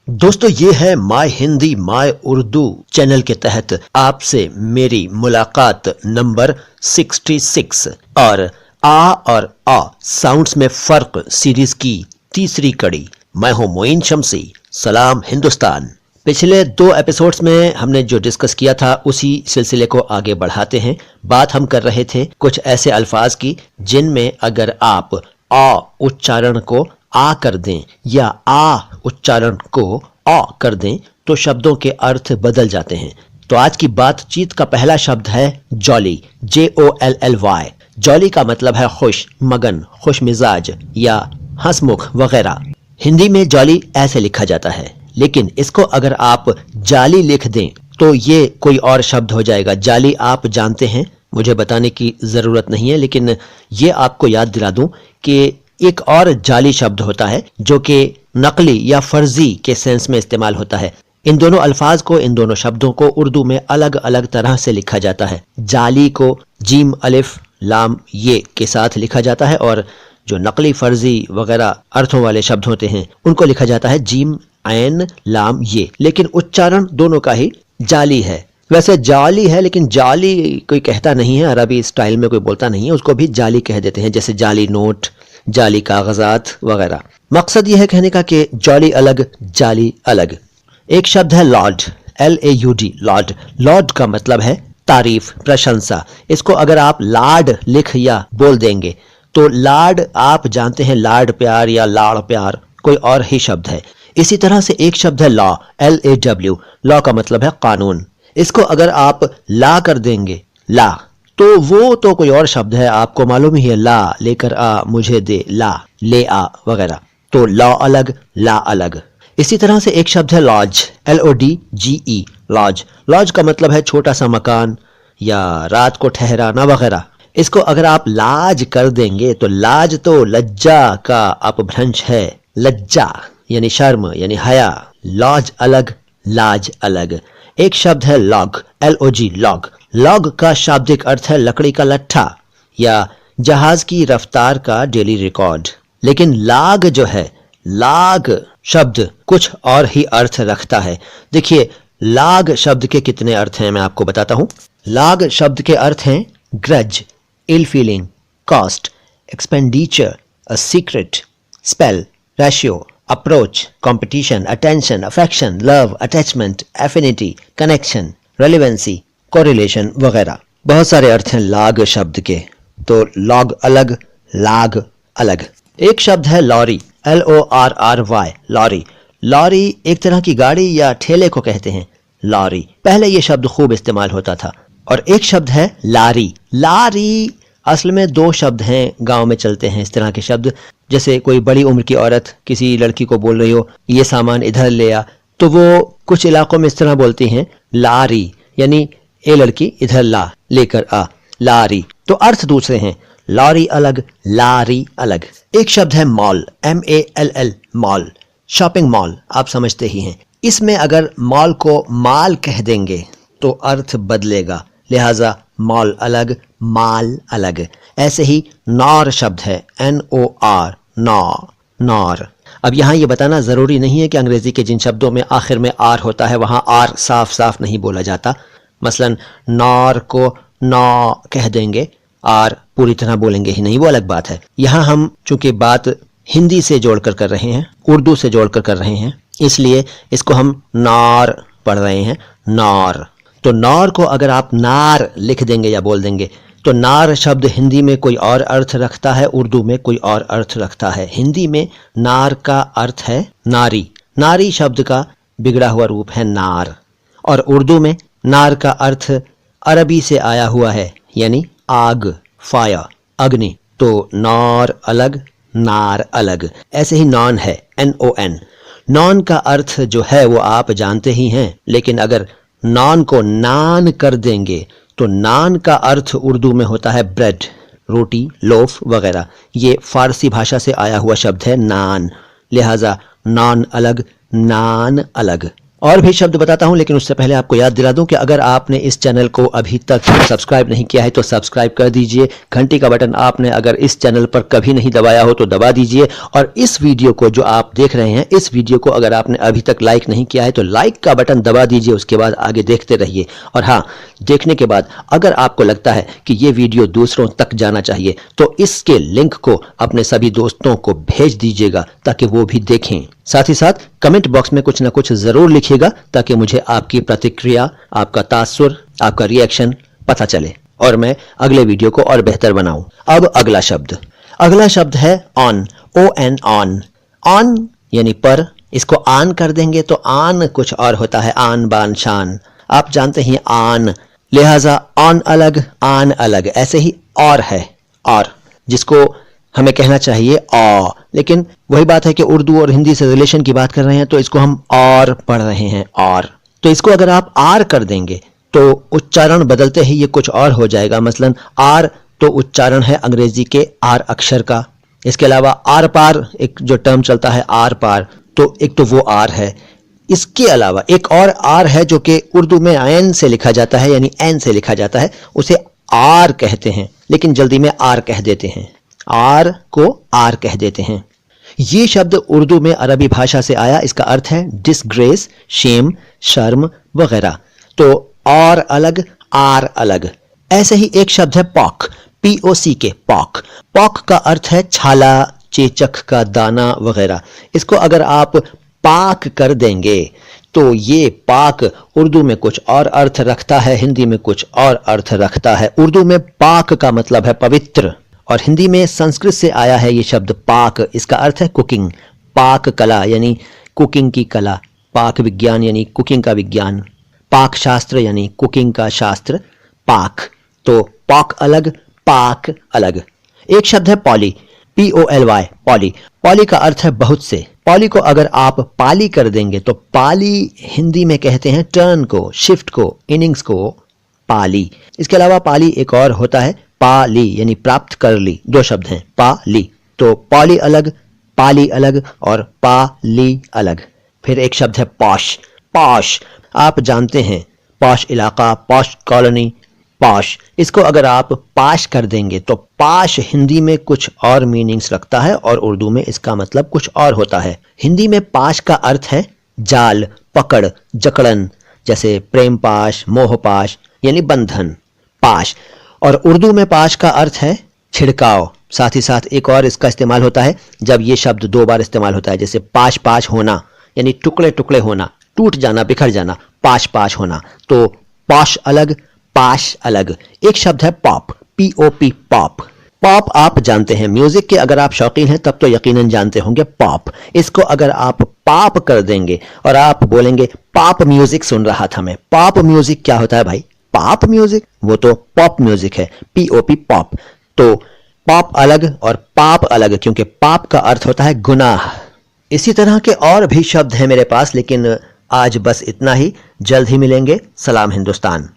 दोस्तों, ये है my Hindi my Urdu channel के तहत आपसे मेरी मुलाकात नंबर 66 और आ साउंड्स में फर्क सीरीज की तीसरी कड़ी। मैं हूं मोइन शम्सी। सलाम हिंदुस्तान। पिछले 2 एपिसोड्स में हमने जो डिस्कस किया था उसी सिलसिले को आगे बढ़ाते हैं। बात हम कर रहे थे कुछ ऐसे अल्फाज की जिनमें अगर आप आ उच्चारण को आ कर दें या आ उच्चारण को आ कर दें तो शब्दों के अर्थ बदल जाते हैं। तो आज की बातचीत का पहला शब्द है जॉली, JOLLY। जॉली का मतलब है खुश, मगन, खुश मिजाज या हंसमुख वगैरह। हिंदी में जॉली ऐसे लिखा जाता है, लेकिन इसको अगर आप जाली लिख दें तो ये कोई और शब्द हो जाएगा। जाली आप जानते हैं, मुझे बताने की ज़रूरत नहीं है, लेकिन ये आपको याद दिला दूं कि एक और जाली शब्द होता है जो कि नकली या फर्जी के सेंस में इस्तेमाल होता है। इन दोनों अल्फाज को, इन दोनों शब्दों को उर्दू में अलग अलग तरह से लिखा जाता है। जाली को जीम अलिफ लाम ये के साथ लिखा जाता है और जो नकली फर्जी वगैरह अर्थों वाले शब्द होते हैं उनको लिखा जाता है जीम ऐन लाम ये। लेकिन उच्चारण दोनों का ही जाली है। वैसे जाली है लेकिन जाली कोई कहता नहीं है, अरबी स्टाइल में कोई बोलता नहीं है, उसको भी जाली कह देते हैं, जैसे जाली नोट, जाली कागजात वगैरह। मकसद यह है कहने का कि जॉली अलग, जाली अलग। एक शब्द है लॉर्ड, LAUD, लॉर्ड। लॉर्ड का मतलब है तारीफ, प्रशंसा। इसको अगर आप लाड लिख या बोल देंगे तो लाड आप जानते हैं, लाड प्यार या लाड़ प्यार कोई और ही शब्द है। इसी तरह से एक शब्द है लॉ, LAW। लॉ का मतलब है कानून। इसको अगर आप ला कर देंगे, ला, तो वो तो कोई और शब्द है, आपको मालूम ही है, ला लेकर आ, मुझे दे, ला, ले आ वगैरह। तो लॉ अलग, ला अलग। इसी तरह से एक शब्द है लॉज, LODGE, लॉज। लॉज का मतलब है छोटा सा मकान या रात को ठहराना वगैरह। इसको अगर आप लाज कर देंगे तो लाज तो लज्जा का अपभ्रंश है, लज्जा यानी शर्म यानी हया। लॉज अलग, लाज अलग। एक शब्द है लॉग, LOG, लॉग। लॉग का शाब्दिक अर्थ है लकड़ी का लट्ठा या जहाज की रफ्तार का डेली रिकॉर्ड। लेकिन लाग जो है, लाग शब्द कुछ और ही अर्थ रखता है। देखिए, लाग शब्द के कितने अर्थ हैं मैं आपको बताता हूं। लाग शब्द के अर्थ हैं grudge, ill feeling, cost, expenditure, a secret, spell, ratio, approach, competition, attention, affection, love, attachment, affinity, connection, relevancy, correlation वगैरह। बहुत सारे अर्थ हैं लाग शब्द के। तो लॉग अलग, लाग अलग। एक शब्द है लॉरी, LORRY, लॉरी। लॉरी एक तरह की गाड़ी या ठेले को कहते हैं, लॉरी। पहले ये शब्द खूब इस्तेमाल होता था। और एक शब्द है लारी। लारी असल में 2 शब्द हैं, गांव में चलते हैं इस तरह के शब्द। जैसे कोई बड़ी उम्र की औरत किसी लड़की को बोल रही हो, ये सामान इधर ले आ, तो वो कुछ इलाकों में इस तरह बोलती हैं, लारी, यानी ए लड़की इधर ला, लेकर आ, लारी। तो अर्थ दूसरे हैं, लॉरी अलग, लारी अलग। एक शब्द है mall, MALL, mall. Shopping mall आप समझते ही हैं। इसमें अगर मॉल को माल कह देंगे तो अर्थ बदलेगा, लिहाजा मॉल अलग, माल अलग। ऐसे ही नौर शब्द है, NOR, नौ, नौर। अब यहाँ ये बताना ज़रूरी नहीं है कि अंग्रेज़ी के जिन शब्दों में आखिर में आर होता है वहाँ आर साफ साफ नहीं बोला जाता। मसलन नौर को नौ कह देंगे, आर पूरी तरह बोलेंगे ही नहीं, वो अलग बात है। यहाँ हम चूंकि बात हिंदी से जोड़कर कर रहे हैं, उर्दू से जोड़कर कर रहे हैं, इसलिए इसको हम नौर पढ़ रहे हैं, नौर। तो नौर को अगर आप नार लिख देंगे या बोल देंगे तो नार शब्द हिंदी में कोई और अर्थ रखता है, उर्दू में कोई और अर्थ रखता है। हिंदी में नार का अर्थ है नारी। नारी शब्द का बिगड़ा हुआ रूप है नार। और उर्दू में नार का अर्थ अरबी से आया हुआ है, यानी आग, फायर, अग्नि। तो नौर अलग, नार अलग। ऐसे ही नॉन है, NON। नॉन का अर्थ जो है वो आप जानते ही हैं, लेकिन अगर नॉन को नान कर देंगे तो नान का अर्थ उर्दू में होता है ब्रेड, रोटी, लोफ वगैरह। ये फारसी भाषा से आया हुआ शब्द है नान, लिहाजा नॉन अलग, नान अलग। और भी शब्द बताता हूं, लेकिन उससे पहले आपको याद दिला दूं कि अगर आपने इस चैनल को अभी तक सब्सक्राइब नहीं किया है तो सब्सक्राइब कर दीजिए। घंटी का बटन आपने अगर इस चैनल पर कभी नहीं दबाया हो तो दबा दीजिए। और इस वीडियो को जो आप देख रहे हैं, इस वीडियो को अगर आपने अभी तक लाइक नहीं किया है तो लाइक का बटन दबा दीजिए। उसके बाद आगे देखते रहिए। और हाँ, देखने के बाद अगर आपको लगता है कि ये वीडियो दूसरों तक जाना चाहिए तो इसके लिंक को अपने सभी दोस्तों को भेज दीजिएगा ताकि वो भी देखें। साथ ही साथ कमेंट बॉक्स में कुछ ना कुछ जरूर लिखिएगा ताकि मुझे आपकी प्रतिक्रिया, आपका तासुर, आपका रिएक्शन पता चले और मैं अगले वीडियो को और बेहतर बनाऊं। अब अगला शब्द है ऑन, ON, ऑन। ऑन यानी पर, इसको आन कर देंगे तो आन कुछ और होता है, आन बान शान। आप जानते हैं आन, लिहाजा ऑन अलग, आन अलग। ऐसे ही और है, और, जिसको हमें कहना चाहिए आ, लेकिन वही बात है कि उर्दू और हिंदी से रिलेशन की बात कर रहे हैं तो इसको हम और पढ़ रहे हैं, और। तो इसको अगर आप आर कर देंगे तो उच्चारण बदलते ही ये कुछ और हो जाएगा। मसलन आर तो उच्चारण है अंग्रेजी के आर अक्षर का। इसके अलावा आर पार एक जो टर्म चलता है आर पार, तो एक तो वो आर है। इसके अलावा एक और आर है जो कि उर्दू में एन से लिखा जाता है, यानी एन से लिखा जाता है, उसे आर कहते हैं, लेकिन जल्दी में आर कह देते हैं, आर को आर कह देते हैं। ये शब्द उर्दू में अरबी भाषा से आया। इसका अर्थ है डिसग्रेस, शेम, शर्म वगैरह। तो और अलग, आर अलग। ऐसे ही एक शब्द है पॉक, POC, पॉक। पॉक का अर्थ है छाला, चेचक का दाना वगैरह। इसको अगर आप पाक कर देंगे तो ये पाक उर्दू में कुछ और अर्थ रखता है, हिंदी में कुछ और अर्थ रखता है। उर्दू में पाक का मतलब है पवित्र, और हिंदी में संस्कृत से आया है ये शब्द पाक। इसका अर्थ है कुकिंग, पाक कला यानी कुकिंग की कला, पाक विज्ञान यानी कुकिंग का विज्ञान, पाक शास्त्र यानी कुकिंग का शास्त्र, पाक। तो पाक अलग, पाक अलग। एक शब्द है पॉली, POLY, पॉली। पॉली का अर्थ है बहुत से। पॉली को अगर आप पाली कर देंगे तो पाली हिंदी में कहते हैं टर्न को, शिफ्ट को, इनिंग्स को पाली। इसके अलावा पाली एक और होता है पाली, यानी प्राप्त कर ली। दो शब्द हैं पाली। तो पॉली अलग, पाली अलग और पाली अलग। फिर एक शब्द है पॉश, पॉश। आप जानते हैं पॉश इलाका, पॉश कॉलोनी, पॉश। इसको अगर आप पाश कर देंगे तो पाश हिंदी में कुछ और मीनिंग्स रखता है और उर्दू में इसका मतलब कुछ और होता है। हिंदी में पाश का अर्थ है जाल, पकड़, जकड़न, जैसे प्रेम पाश, मोह पाश यानी बंधन, पाश। और उर्दू में पाश का अर्थ है छिड़काव। साथ ही साथ एक और इसका इस्तेमाल होता है जब ये शब्द दो बार इस्तेमाल होता है, जैसे पाश पाश होना यानी टुकड़े टुकड़े होना, टूट जाना, बिखर जाना, पाश पाश होना। तो पॉश अलग, पाश अलग। एक शब्द है पॉप, POP, पॉप। पॉप आप जानते हैं म्यूजिक के, अगर आप शौकीन हैं तब तो यकीनन जानते होंगे पॉप। इसको अगर आप पॉप कर देंगे और आप बोलेंगे पॉप म्यूजिक सुन रहा था मैं, पॉप म्यूजिक क्या होता है भाई? पॉप म्यूजिक, वो तो पॉप म्यूजिक है, POP, पॉप। तो पॉप अलग और पाप अलग, क्योंकि पाप का अर्थ होता है गुनाह। इसी तरह के और भी शब्द हैं मेरे पास, लेकिन आज बस इतना ही। जल्द ही मिलेंगे। सलाम हिंदुस्तान।